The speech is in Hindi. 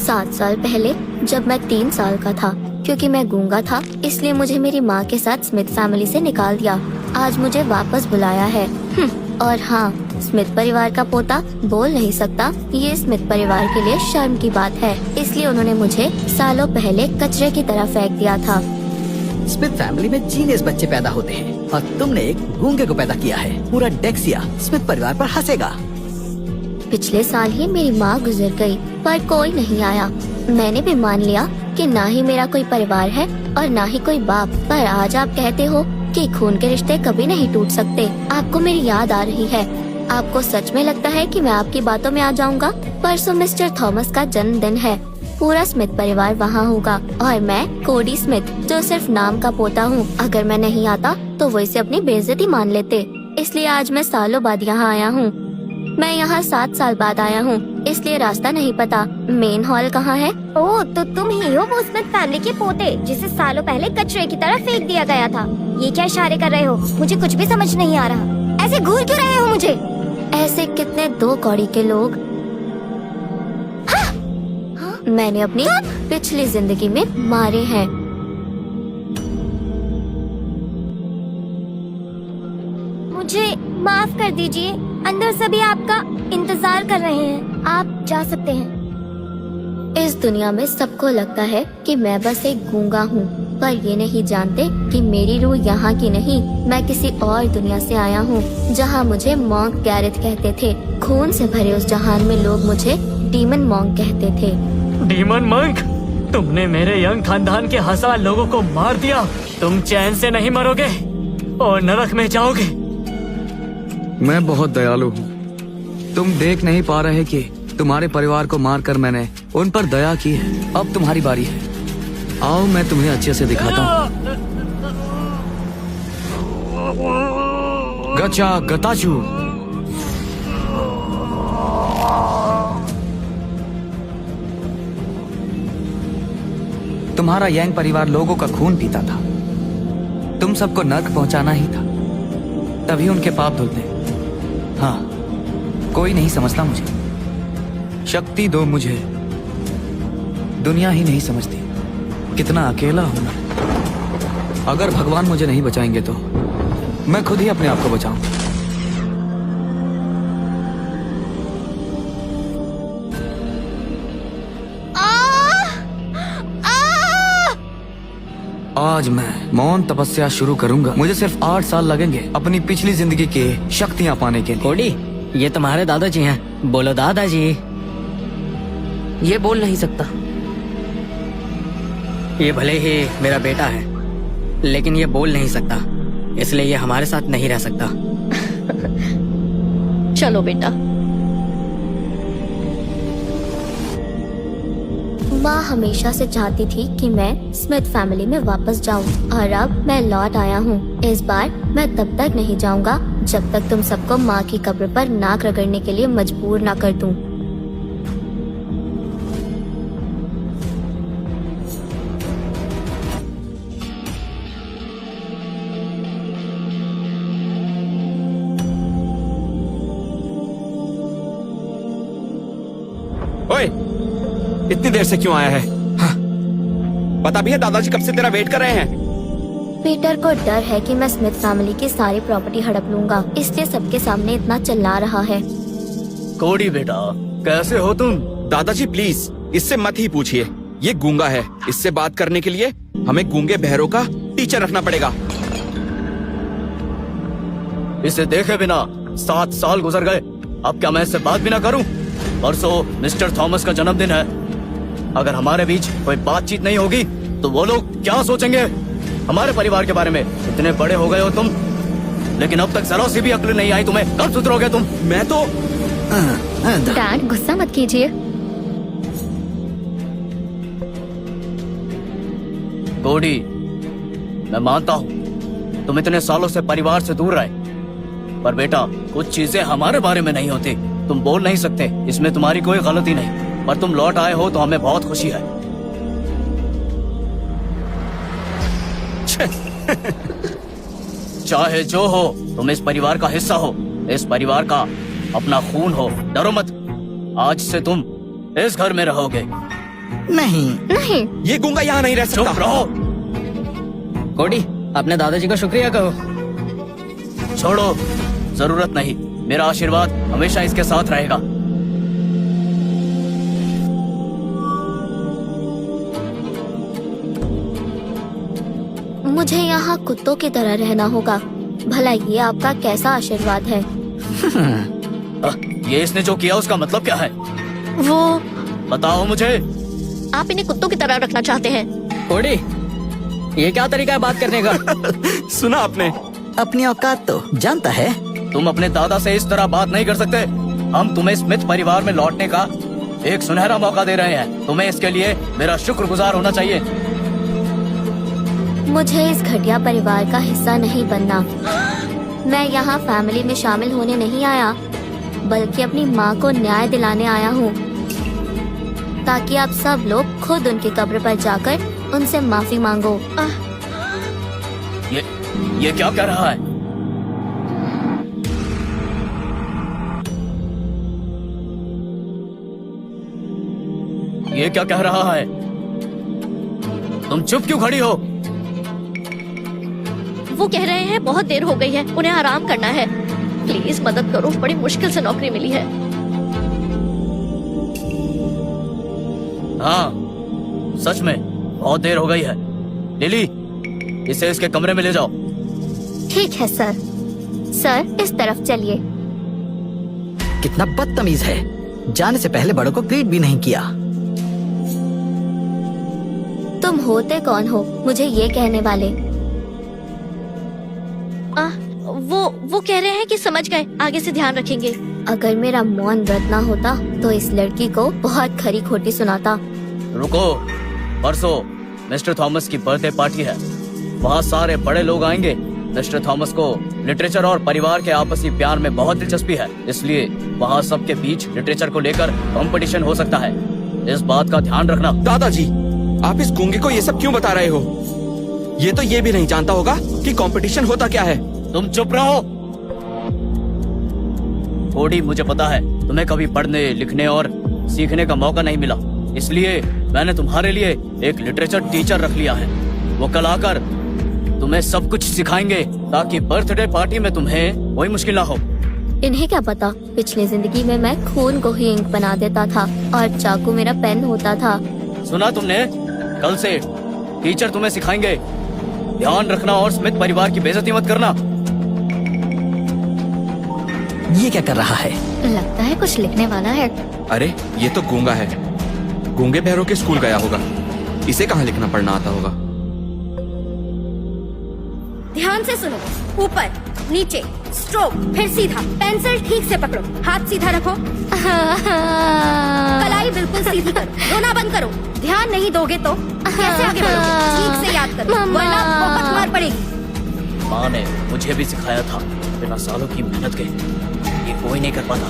7 साल पहले जब मैं 3 साल का था, क्योंकि मैं गूंगा था इसलिए मुझे मेरी माँ के साथ स्मिथ फैमिली से निकाल दिया। आज मुझे वापस बुलाया है। और हाँ, स्मिथ परिवार का पोता बोल नहीं सकता, ये स्मिथ परिवार के लिए शर्म की बात है, इसलिए उन्होंने मुझे सालों पहले कचरे की तरह फेंक दिया था। स्मिथ फैमिली में जीनियस बच्चे पैदा होते हैं और तुमने एक गूंगे को पैदा किया है। पूरा डेक्सिया स्मिथ परिवार पर हंसेगा। पिछले साल ही मेरी माँ गुजर गई, पर कोई नहीं आया। मैंने भी मान लिया कि ना ही मेरा कोई परिवार है और ना ही कोई बाप। पर आज आप कहते हो कि खून के रिश्ते कभी नहीं टूट सकते। आपको मेरी याद आ रही है। आपको सच में लगता है कि मैं आपकी बातों में आ जाऊंगा? परसों मिस्टर थॉमस का जन्मदिन है। पूरा स्मिथ परिवार वहाँ होगा और मैं कोडी स्मिथ, जो सिर्फ नाम का पोता हूँ। अगर मैं नहीं आता तो वो इसे अपनी बेइज्जती मान लेते, इसलिए आज मैं सालों बाद यहाँ आया हूँ। मैं यहाँ 7 साल बाद आया हूँ, इसलिए रास्ता नहीं पता। मेन हॉल कहाँ है? ओह, तो तुम ही हो वो स्मिथ फैमिली के पोते जिसे सालों पहले कचरे की तरह फेंक दिया गया था। ये क्या इशारे कर रहे हो? मुझे कुछ भी समझ नहीं आ रहा। ऐसे घूर क्यों रहे हो मुझे? ऐसे कितने 2 कौड़ी के लोग मैंने अपनी पिछली जिंदगी में मारे हैं। मुझे माफ कर दीजिए, अंदर सभी आपका इंतजार कर रहे हैं। आप जा सकते हैं। इस दुनिया में सबको लगता है कि मैं बस एक गूंगा हूँ, पर ये नहीं जानते कि मेरी रूह यहाँ की नहीं, मैं किसी और दुनिया से आया हूँ, जहाँ मुझे मॉन्क गैरेथ कहते थे। खून से भरे उस जहान में लोग मुझे डीमन मॉन्क कहते थे। डीमन मंक, तुमने मेरे यंग खानदान के 1000 लोगों को मार दिया। तुम चैन से नहीं मरोगे और नरक में जाओगे। मैं बहुत दयालु हूँ। तुम देख नहीं पा रहे कि तुम्हारे परिवार को मारकर मैंने उन पर दया की है। अब तुम्हारी बारी है। आओ, मैं तुम्हें अच्छे से दिखाता हूँ। गचा गताचू। तुम्हारा यंग परिवार लोगों का खून पीता था। तुम सबको नर्क पहुंचाना ही था, तभी उनके पाप धुलते। हाँ, कोई नहीं समझता मुझे। शक्ति दो मुझे। दुनिया ही नहीं समझती कितना अकेला हूं मैं। अगर भगवान मुझे नहीं बचाएंगे तो मैं खुद ही अपने आप को बचाऊं। आज मैं मौन तपस्या शुरू करूंगा। मुझे सिर्फ 8 साल लगेंगे अपनी पिछली जिंदगी के शक्तियां पाने के लिए। कोडी, ये तुम्हारे दादाजी हैं। बोलो दादाजी। ये बोल नहीं सकता। ये भले ही मेरा बेटा है, लेकिन ये बोल नहीं सकता, इसलिए ये हमारे साथ नहीं रह सकता। चलो बेटा। माँ हमेशा से चाहती थी कि मैं स्मिथ फैमिली में वापस जाऊं, और अब मैं लौट आया हूँ। इस बार मैं तब तक नहीं जाऊंगा जब तक तुम सबको माँ की कब्र पर नाक रगड़ने के लिए मजबूर ना कर दूं। ओए, इतनी देर से क्यों आया है? हाँ। पता भी है दादाजी कब से तेरा वेट कर रहे हैं। पीटर को डर है कि मैं स्मिथ फैमिली की सारी प्रॉपर्टी हड़प लूंगा, इसलिए सबके सामने इतना चिल्ला रहा है। कोडी बेटा, कैसे हो तुम? दादाजी प्लीज इससे मत ही पूछिए। ये गूंगा है, इससे बात करने के लिए हमें गूंगे बहरों का टीचर रखना पड़ेगा। इसे देखे बिना 7 साल गुजर गए। अब क्या मैं इससे बात भी ना करूं? परसों मिस्टर थॉमस का जन्मदिन है। अगर हमारे बीच कोई बातचीत नहीं होगी तो वो लोग क्या सोचेंगे हमारे परिवार के बारे में? इतने बड़े हो गए हो तुम, लेकिन अब तक जरा सी भी अक्ल नहीं आई तुम्हें। कब सुधरोगे तुम? मैं तो डैड, गुस्सा मत कीजिए। कोडी, मैं मानता हूँ तुम इतने सालों से परिवार से दूर रहे, पर बेटा कुछ चीजें हमारे बारे में नहीं होती। तुम बोल नहीं सकते, इसमें तुम्हारी कोई गलती नहीं, पर तुम लौट आए हो तो हमें बहुत खुशी है। चाहे जो हो, तुम इस परिवार का हिस्सा हो, इस परिवार का अपना खून हो। डरो मत, आज से तुम इस घर में रहोगे। नहीं। नहीं। ये गूंगा यहाँ नहीं रह चुप सकता। रहो। कोडी, अपने दादाजी का शुक्रिया कहो। छोड़ो, जरूरत नहीं। मेरा आशीर्वाद हमेशा इसके साथ रहेगा। मुझे यहाँ कुत्तों की तरह रहना होगा। भला ये आपका कैसा आशीर्वाद है? ये इसने जो किया उसका मतलब क्या है? वो बताओ मुझे। आप इन्हें कुत्तों की तरह रखना चाहते हैं। कोडी, ये क्या तरीका है बात करने का? सुना आपने? अपनी औकात तो जानता है। तुम अपने दादा से इस तरह बात नहीं कर सकते। हम तुम्हें स्मिथ परिवार में लौटने का एक सुनहरा मौका दे रहे हैं। तुम्हें इसके लिए मेरा शुक्रगुजार होना चाहिए। मुझे इस घटिया परिवार का हिस्सा नहीं बनना। मैं यहाँ फैमिली में शामिल होने नहीं आया, बल्कि अपनी माँ को न्याय दिलाने आया हूँ, ताकि आप सब लोग खुद उनकी कब्र पर जाकर उनसे माफी मांगो। ये क्या कह रहा है? ये क्या कह रहा है? तुम चुप क्यों खड़ी हो? वो कह रहे हैं बहुत देर हो गई है, उन्हें आराम करना है। प्लीज मदद करो, बड़ी मुश्किल से नौकरी मिली है। हाँ, सच में बहुत देर हो गई है। लिली, इसे इसके कमरे में ले जाओ। ठीक है सर। सर, इस तरफ चलिए। कितना बदतमीज है, जाने से पहले बड़ों को ग्रीट भी नहीं किया। तुम होते कौन हो मुझे ये कहने वाले? वो कह रहे हैं कि समझ गए, आगे से ध्यान रखेंगे। अगर मेरा मौन व्रत ना होता तो इस लड़की को बहुत खरी खोटी सुनाता। रुको, परसों मिस्टर थॉमस की बर्थडे पार्टी है। वहाँ सारे बड़े लोग आएंगे। मिस्टर थॉमस को लिटरेचर और परिवार के आपसी प्यार में बहुत दिलचस्पी है, इसलिए वहाँ सबके बीच लिटरेचर को लेकर कंपटीशन हो सकता है। इस बात का ध्यान रखना। दादाजी, आप इस गूंगे को ये सब क्यों बता रहे हो? ये तो ये भी नहीं जानता होगा कि कंपटीशन होता क्या है। तुम चुप रहो। कोडी, मुझे पता है तुम्हें कभी पढ़ने, लिखने और सीखने का मौका नहीं मिला, इसलिए मैंने तुम्हारे लिए एक लिटरेचर टीचर रख लिया है। वो कल आकर तुम्हें सब कुछ सिखाएंगे, ताकि बर्थडे पार्टी में तुम्हें कोई मुश्किल ना हो। इन्हें क्या पता, पिछली जिंदगी में मैं खून को ही इंक बना देता था और चाकू मेरा पेन होता था। सुना तुमने? कल से टीचर तुम्हें सिखाएंगे। ध्यान रखना और स्मिथ परिवार की बेइज्जती मत करना। ये क्या कर रहा है? लगता है कुछ लिखने वाला है। अरे ये तो गूंगा है। गूंगे बहरों के स्कूल गया होगा, इसे कहाँ लिखना पढ़ना आता होगा। ध्यान से सुनो। ऊपर, नीचे, स्ट्रोक, फिर सीधा। पेंसिल ठीक से पकड़ो, हाथ सीधा रखो। कलाई बिल्कुल सीधी करो, रोना बंद करो। ध्यान नहीं दोगे तो कैसे आगे बढ़ोगे? ठीक से याद करो, वरना बहुत मार पड़ेगी। माँ ने मुझे भी सिखाया था, बिना सालों की मेहनत के ये कोई नहीं कर पाता।